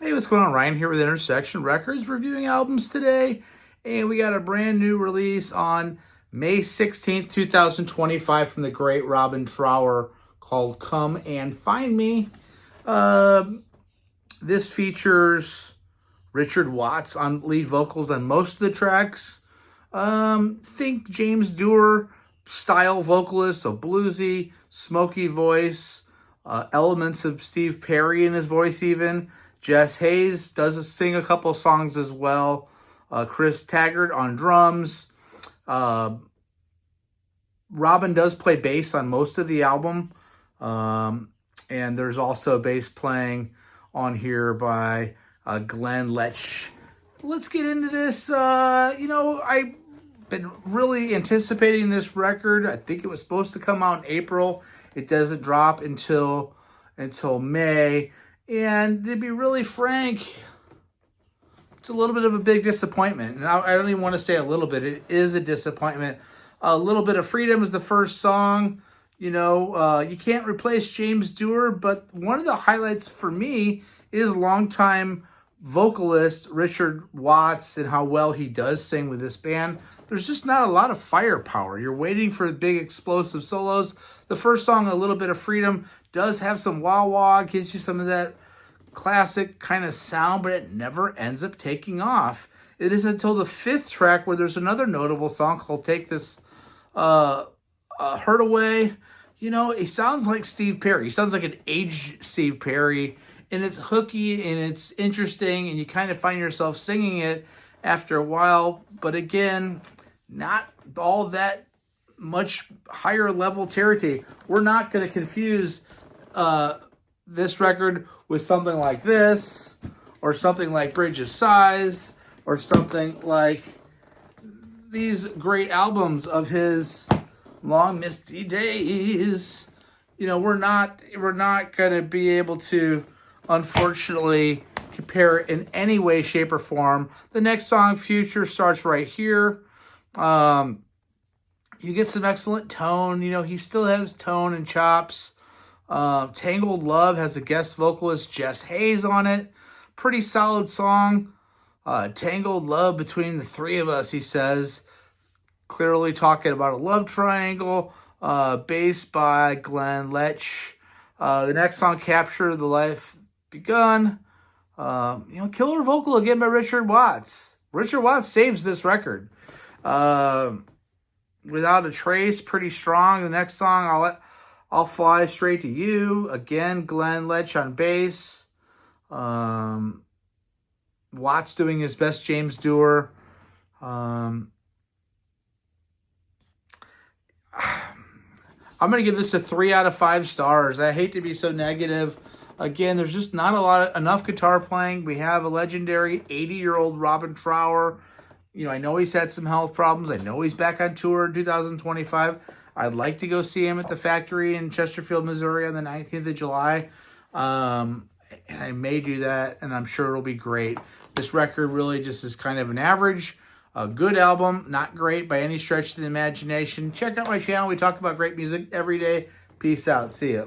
Hey, what's going on? Ryan here with Intersection Records, reviewing albums today. And we got a brand new release on May 16th, 2025 from the great Robin Trower called Come and Find Me. This features Richard Watts on lead vocals on most of the tracks. Think James Dewar style vocalist, so bluesy, smoky voice, elements of Steve Perry in his voice even. Jess Hayes does sing a couple songs as well. Chris Taggart on drums. Robin does play bass on most of the album. And there's also bass playing on here by Glenn Lech. Let's get into this. I've been really anticipating this record. I think it was supposed to come out in April. It doesn't drop until May. And to be really frank, it's a little bit of a big disappointment. And I don't even want to say a little bit. It is a disappointment. A Little Bit of Freedom is the first song. You can't replace James Dewar, but one of the highlights for me is longtime vocalist Richard Watts and how well he does sing with this band. There's just not a lot of firepower. You're waiting for big explosive solos. The first song, A Little Bit of Freedom, does have some wah-wah, gives you some of that classic kind of sound, but it never ends up taking off. It is until the fifth track where there's another notable song called Take This Hurt Away. It sounds like Steve Perry. He sounds like an aged Steve Perry, and it's hooky and it's interesting, and you kind of find yourself singing it after a while. But again, not all that much higher level territory. We're not going to confuse this record with something like this, or something like Bridge of Sighs, or something like these great albums of his, Long Misty Days. We're not going to be able to, unfortunately, compare it in any way, shape, or form. The next song, Future, starts right here. You get some excellent tone. He still has tone and chops. Tangled Love has a guest vocalist, Jess Hayes, on it. Pretty solid song. Tangled Love between the three of us, he says. Clearly talking about a love triangle. Bass by Glenn Lech. The next song, Capture the Life Begun. Killer vocal again by Richard Watts. Richard Watts saves this record. Without a Trace, pretty strong. The next song, I'll Fly Straight to You. Again, Glenn Lech on bass. Watts doing his best James Dewar. I'm going to give this a 3 out of 5 stars. I hate to be so negative. Again, there's just not enough guitar playing. We have a legendary 80-year-old Robin Trower. I know he's had some health problems. I know he's back on tour in 2025. I'd like to go see him at the Factory in Chesterfield, Missouri on the 19th of July. And I may do that, and I'm sure it'll be great. This record really just is kind of an average, a good album, not great by any stretch of the imagination. Check out my channel. We talk about great music every day. Peace out. See ya.